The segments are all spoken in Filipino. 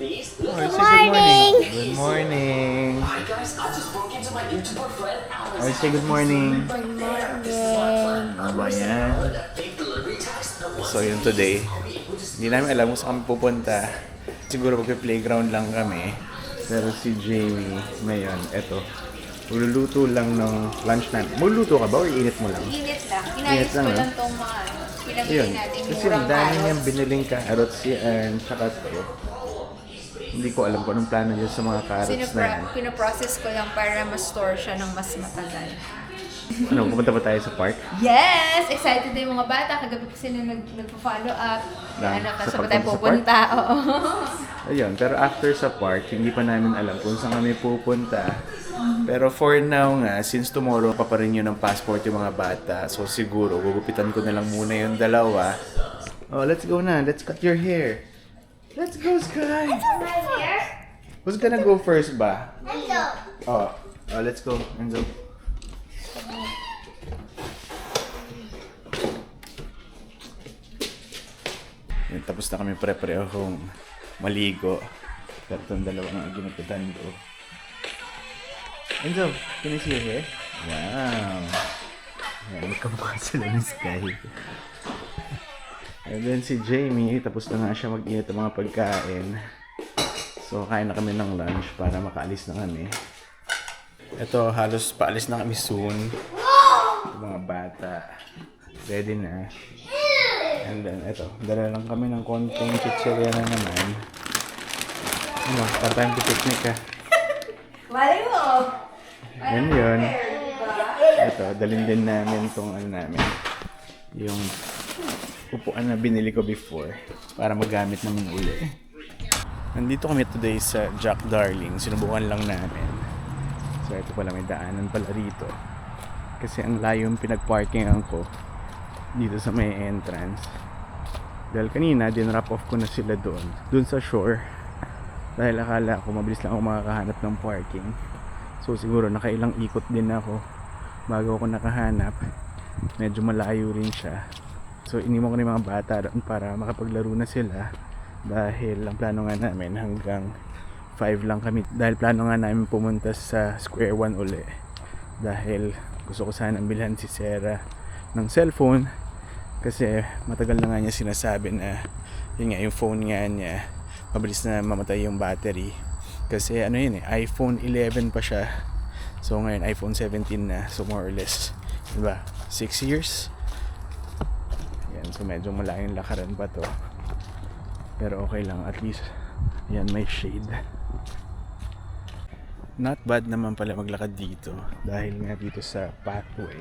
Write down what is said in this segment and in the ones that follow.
please. Oh, say good morning. Good morning. Hi guys, I just broke into my YouTuber friend Alice. Oh, say good morning. Good morning. Ano ba yan? So yun today. Hindi namin alam kung saan kami pupunta. Siguro magpe-playground lang kami. Pero si Jamie ngayon, eto. Magluluto lang ng lunch namin. Magluluto ka ba o iinit mo lang? Init lang. Inayos ko lang tong mga pinabili Ayun. natin Kasi murang ang dami carrots. niyang biniling carrots yan. Tsaka to. Hindi ko alam kung anong plano niya sa mga carrots na yan. Pinoprocess ko lang para ma-store siya ng mas matagal. Ano, pupunta ba tayo sa park? Yes! Excited na yung mga bata. Kagabi pa sila nagpo-follow up. Na, Ano, sa kasi ba tayo pagpunta sa pupunta? Oo. Ayun, pero after sa park, hindi pa namin alam kung saan kami pupunta. Pero for now nga, since tomorrow pa rin yun ng passport yung mga bata, so siguro, gugupitan ko na lang muna yung dalawa. Oh, let's go na. Let's cut your hair. Let's go, Sky! Who's gonna go first ba? Enzo. Oh, let's go, Enzo. Yan, tapos na kami pre-prehong maligo. Pero itong dalawang ginupitan ko. Enzo, can I see your hair? Wow! Yan, magkamukha sila ng Sky. And then si Jamie, tapos na nga siya mag-init ng mga pagkain. So, kain na kami ng lunch para makaalis na kami. Ito, halos paalis na kami soon. Yung mga bata. Ready na. And then, ito, dala lang kami ng konting chichirya na naman. Ano, time to picnic ka. Malay mo! Yan yun. Ito, dalhin din namin itong ano namin. Yung upuan na binili ko before para magamit namin uli. Nandito kami today sa Jack Darling. Sinubukan lang namin. So ito pala, may daanan pala rito. Kasi ang layo yung pinag-parkingan ko dito sa may entrance. Dahil kanina, din-wrap off ko na sila doon sa shore. Dahil akala ko mabilis lang ako makakahanap ng parking. So siguro nakailang ikot din ako bago ako nakahanap. Medyo malayo rin siya. So iniwan ko na yung mga bata doon para makapaglaro na sila. Dahil ang plano nga namin hanggang 5 lang kami. Dahil plano nga namin pumunta sa Square One uli. Dahil gusto ko sana bilhan si Sarah ng cellphone. Kasi matagal na nga niya sinasabi na yun nga, yung phone nga niya mabilis na mamatay yung battery. Kasi ano yun iPhone 11 pa siya. So ngayon iPhone 17 na. So more or less, diba, 6 years. Yan, so medyo malayong lakaran pa to. Pero okay lang, at least yan, may shade. Not bad naman pala maglakad dito dahil nga dito sa pathway.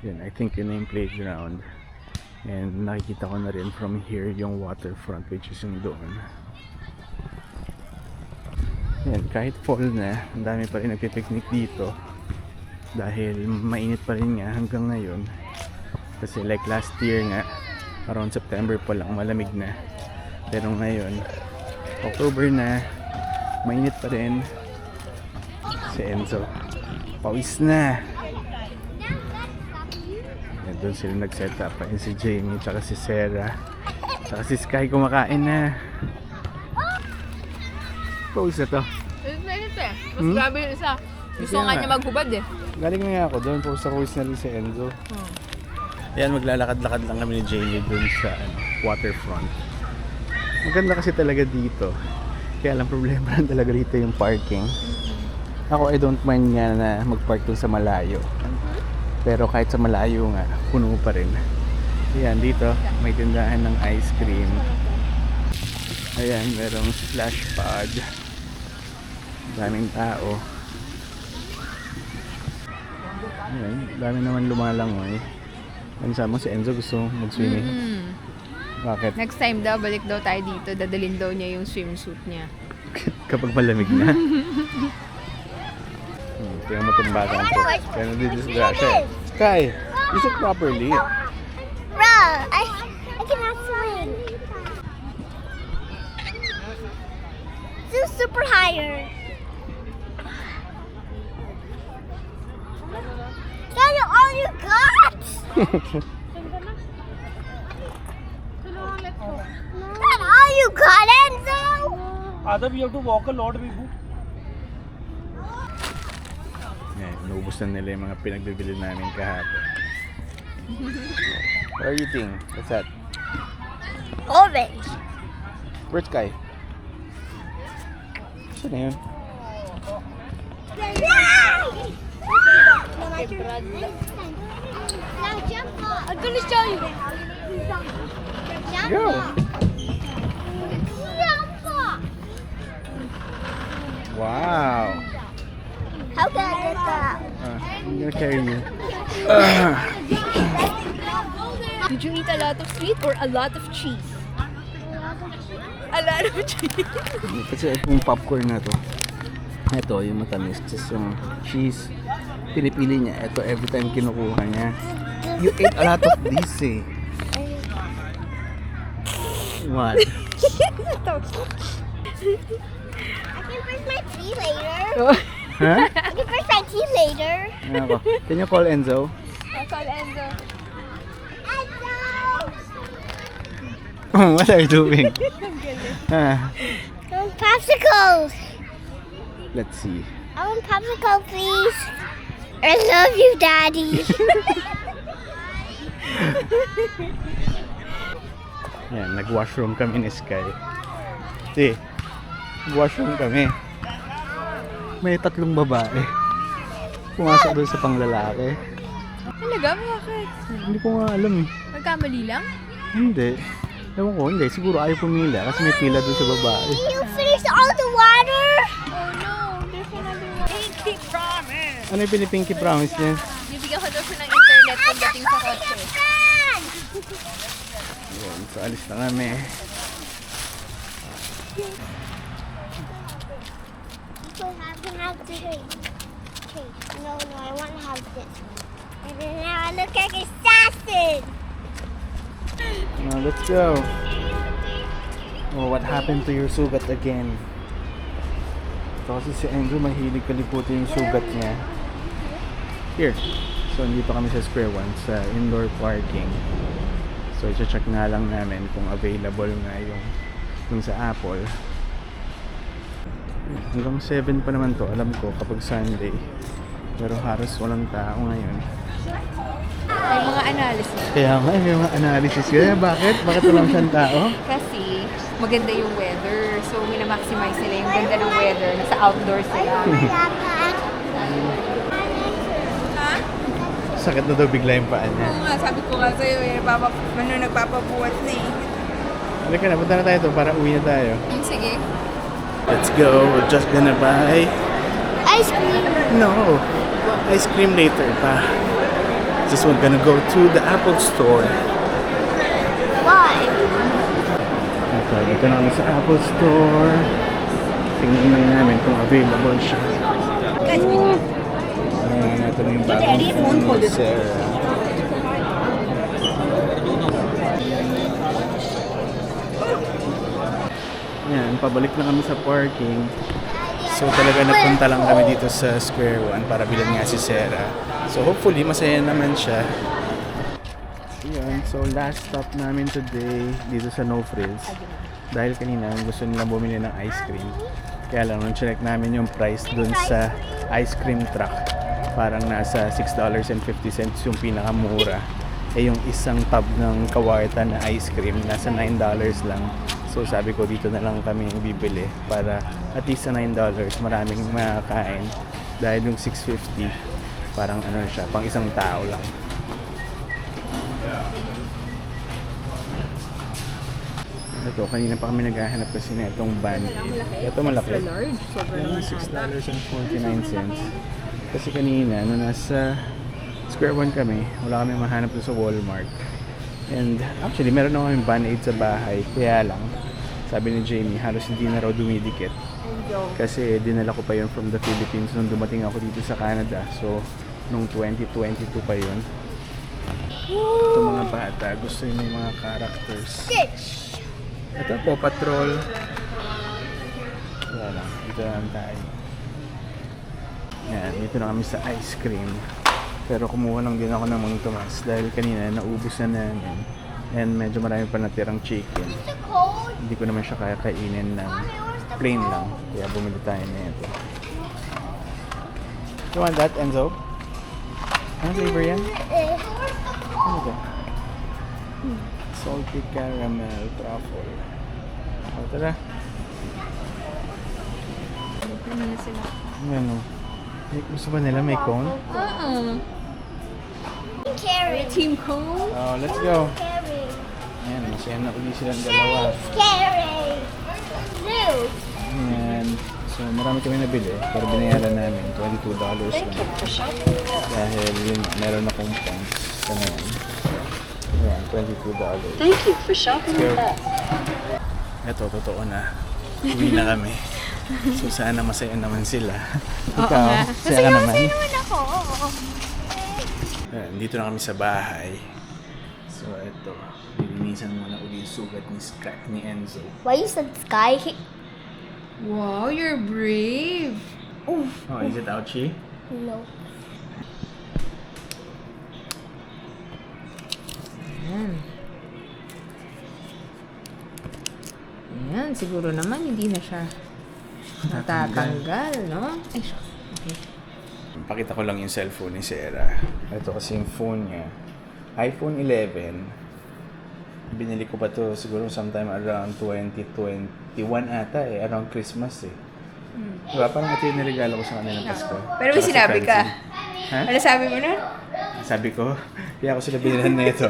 Yun, I think yun na yung playground. And nakikita ko na rin from here yung waterfront, which is yung doon. Yan, kahit fall na, ang dami pa rin nagpipiknik dito. Dahil mainit pa rin nga hanggang ngayon. Kasi like last year nga, around September pa lang malamig na. Pero ngayon, October na, mainit pa rin. Si Enzo, pawis na. Yan, doon sila nag-set up. Ayun si Jamie, tsaka si Sarah, tsaka si Sky kumakain na. Pawis na to. Mainit eh. Mas grabe yung isa. Gusto nga niya maghubad eh. Galing na nga ako doon, pawis na rin si Enzo. Ayan, maglalakad-lakad lang kami ni Jamie doon sa waterfront. Maganda kasi talaga dito. Kaya lang problema lang talaga dito yung parking. Ako, I don't mind nga na mag-park doon sa malayo. Pero kahit sa malayo nga, puno pa rin. Ayan, dito may tindahan ng ice cream. Ayan, merong splash pad. Daming tao. Ayan, dami naman lumalangoy. Ano sabi mo, si Enzo gusto mag-swimming? Bakit? Next time daw, balik daw tayo dito. Dadalhin daw niya yung swimsuit niya. Kapag malamig na. Tingnan mo itong batang to. Kaya nadidisgrasya. Sky, use it properly. Bro, I cannot swim. So super higher. That's all you got? That's all you got, Enzo? Either we have to walk a lot, Bibu. Yan, naubos na nila yung mga pinagbibili namin kahapon. What are you eating? What's that? Orange. Where's Kai? Saan na yun? Now jump off. I'm gonna show you. Jump Go. off. Jump off. Wow! How can I get that? I'm gonna carry you. Did you eat a lot of sweet or a lot of cheese? A lot of cheese. Kasi itong popcorn na to, ito yung matamis. Just yung cheese, pinipili niya. Ito every time kinukuha niya. You ate a lot of this eh. What? I can brush my teeth later. Huh? I can brush my teeth later. Ano ko? Can you call Enzo? I call Enzo. What are you doing? Ah, Popsicles. let's see. I want popsicle, please. I love you, Daddy. Yan, nag-washroom kami ni Sky. Nag-washroom kami. May 3 babae. Pumasok doon sa panglalaki. Talaga? Bakit? Hindi ko nga alam eh. Magkamali lang? Hindi. Ewan ko, hindi. Siguro ayaw pumila kasi may pila doon sa babae. You finished all the water? Oh no, there's another one. Pinky promise! Ano yung pinipinky promise niya? Bibigyan ko daw siya ng internet pagdating sa kotse. Yun, so alis na kami. So can have the drink. Okay. No, I want to have this. And then now I look like a assassin. Now, let's go. Oh, what happened to your sugat again? Ito kasi si Andrew mahilig kaliputin yung sugat niya. Here. So, nandito kami sa Square One sa indoor parking. So, i-check nga lang namin kung available nga yung sa Apple. Hanggang 7 pa naman to, alam ko, kapag Sunday. Pero halos walang tao ngayon. May mga analysis. Kaya nga, may mga analysis kaya. Bakit? Bakit walang siyang tao? Kasi maganda yung weather. So, minamaximize nila yung ganda ng weather. Nasa outdoors sila. Ha? Sakit na daw bigla yung paa niya. Oo nga, sabi ko nga sa'yo nagpapabuhat na eh. Halika na, punta na tayo doon para uwi na tayo. Sige. Let's go. We're just gonna buy... Ice cream. No. Ice cream later pa. Just we're gonna go to the Apple store. Why? Okay, dito na kami sa Apple store. Tingnan na namin kung available siya. Ayan, ito na yung bagong phone ni Sarah. Ayan, pabalik na kami sa parking. So talaga napunta lang kami dito sa Square One para bilhin nga si Sarah. So hopefully masaya naman siya. Ayan, so last stop namin today dito sa No Frills. Dahil kanina gusto nila bumili ng ice cream. Kaya lang nung check namin yung price dun sa ice cream truck. Parang nasa $6.50 yung pinakamura. Eh yung isang tub ng kawarta na ice cream nasa $9 lang. So sabi ko dito na lang kami bibili para at least sa $9 maraming makakain. Dahil yung $6.50 parang ano siya, pang isang tao lang. Ito, kanina pa kami naghahanap kasi na itong band. Ito malaki. $6.49. Kasi kanina, nung nasa Square One kami, wala kami mahanap doon sa Walmart. And actually, meron na kami Band-Aid sa bahay. Kaya lang, sabi ni Jamie, halos hindi na raw dumidikit. Kasi dinala ko pa yun from the Philippines nung dumating ako dito sa Canada. So, nung 2022 pa yun. Ito mga bata, gusto yun yung mga characters. Ito po, Patrol. Wala lang, dito lang tayo. Yan, dito na kami sa ice cream. Pero kumuha lang din ako ng Mang Tomas dahil kanina naubos na namin. And medyo marami pa natirang chicken. Hindi ko naman siya kaya kainin ng plain lang. Kaya bumili tayo nito. You want that, Enzo? Ano flavor yan? Ano ba? Salty caramel truffle. O, tara. Ano na sila? Ano? Gusto ba nila may cone? Carrot. Team Cone? Oh, let's go. Carrot. Ayan, masaya na uli silang dalawa. Carrot. Blue. Ayan. So, marami kami nabili. Pero binayaran namin $22 lang. Dahil yun, meron akong points sa ngayon. Ayan, $22. Thank you for shopping with us. Ito, totoo na. Uwi na kami. So, sana masaya naman sila. Ikaw, masaya ka naman. Masaya naman ako. Ayan, dito na kami sa bahay. So, ito. Lilinisan muna uli yung sugat ni Enzo. Why you said sky? Wow, you're brave. Oh, is it ouchy? No. Ayan, siguro naman hindi na siya natatanggal, no? Ay, Pakita ko lang yung cellphone ni Sarah. Ito kasi yung phone niya. iPhone 11. Binili ko pa to siguro sometime around 2021 ata eh. Around Christmas eh. Diba? Parang ito yung niregalo ko sa kanila ng Pasko. Pero may Tsaka si sinabi ka. Francine. Ha? Ano sabi mo na? Sabi ko, kaya ako sila binilhan na ito.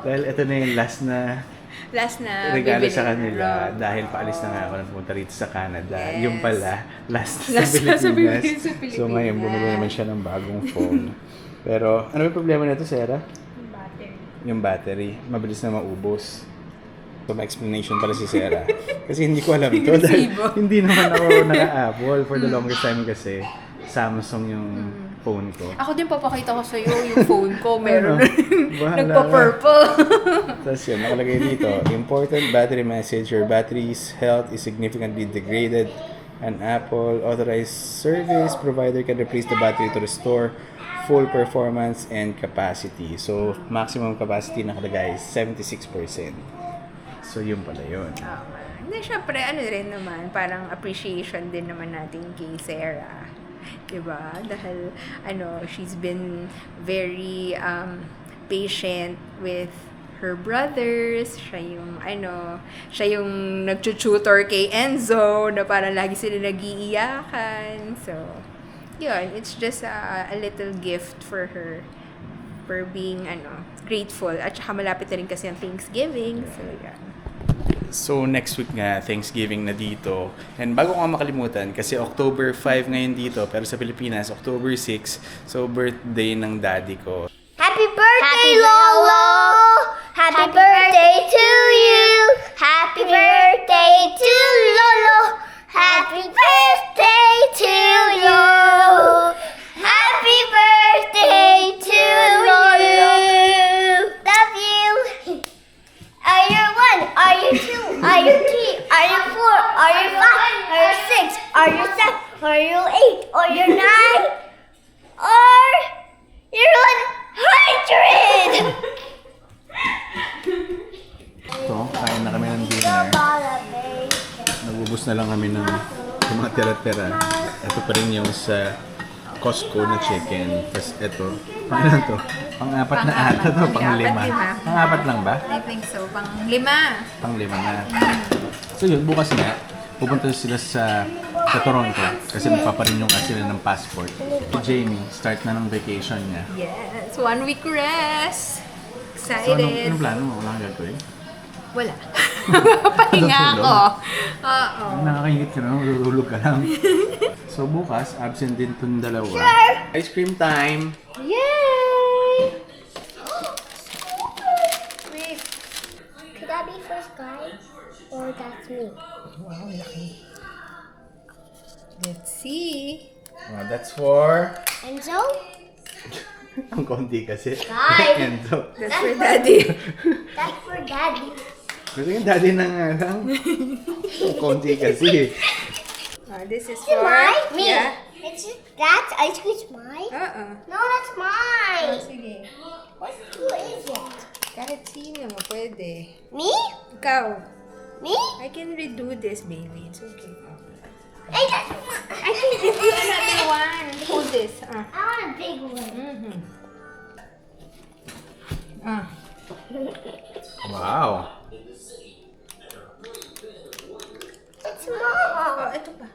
Dahil ito na yung last na Last na regalo bibili. sa kanila Right. dahil paalis na nga ako nang pumunta rito sa Canada. Yes. Yung pala, last Last sa na sa Pilipinas. Pilipinas. So ngayon, bumili naman siya ng bagong phone. Pero, ano yung problema nito, Sarah? Yung battery. Mabilis na maubos. So, may explanation pala si Sarah. Kasi hindi ko alam ito. Dahil hindi naman ako naka-Apple for the longest time kasi Samsung yung phone ko. Ako din papakita ko sa'yo yung phone ko. Meron Ano? Bahala nagpa-purple. Tapos yun, nakalagay dito, important battery message, your battery's health is significantly degraded. An Apple authorized service provider can replace the battery to restore full performance and capacity. So, maximum capacity nakalagay is 76%. So, yun pala yun. Hindi, syempre, ano rin naman, parang appreciation din naman natin kay Sarah. Diba? Dahil, she's been very patient with her brothers. Siya yung nag-tutor kay Enzo na parang lagi sila nag-iiyakan. So, yun, it's just a little gift for her for being, grateful. At saka malapit na rin kasi ang Thanksgiving. So, yan. So, next week nga, Thanksgiving na dito. And bago ko nga makalimutan, kasi October 5 ngayon dito, pero sa Pilipinas, October 6. So, birthday ng daddy ko. Happy birthday, Lolo! Happy birthday to you! Happy birthday to Lolo! Happy birthday to you! Happy birthday to Lolo! Love you! Are you 1? Are you 2? Are you 3? Are you 4? Are you 5? Are you 6? Are you 7? Are you 8? Are you 9? Or you're 100! Ito, kain na kami ng dinner. Nagubos na lang kami ng yung mga tira-tira. Ito pa rin yung sa Costco na chicken. Tapos ito, pang to? Pang-apat na ata to, pang-lima. Pang-apat lang ba? I think so. Pang-lima. Pang-lima na. So yun, bukas nga, pupunta sila sa Toronto kasi magpaparenew nga sila ng passport. Si Jamie, start na ng vacation niya. Yes. 1 week rest. So Excited. anong plano mo? Wala kang gagawin? Wala. Pahinga ako. Oo. Nakakaingit ka na, matutulog ka lang. So bukas, absent din itong dalawa. Ice cream time! Yay! Wait, could that be for Sky? Or that's me? Wow, laki. Let's see. That's for... Enzo? Ang konti kasi. Hi. Enzo. That's for Daddy. That's for Daddy. Gusto yung daddy na nga lang. Ang konti kasi. This is Is it for... mine? Me. Yeah. That's ice cream's mine? No, that's mine. Sige. Who is it? Kahit sino mo pwede. Me? Ikaw. Me? I can redo this, baby. It's okay. Hey, that's I can give you another one. Hold this. I want a big one. Wow. It's small. Oh, ito pa.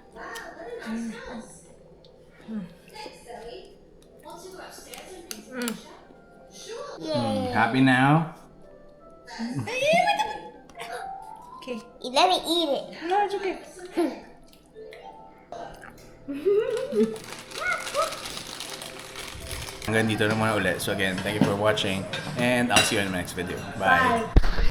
Happy now? Okay. Let me eat it. No, it's okay. Hanggang dito na muna ulit. So again, thank you for watching and I'll see you in the next video. Bye. Bye.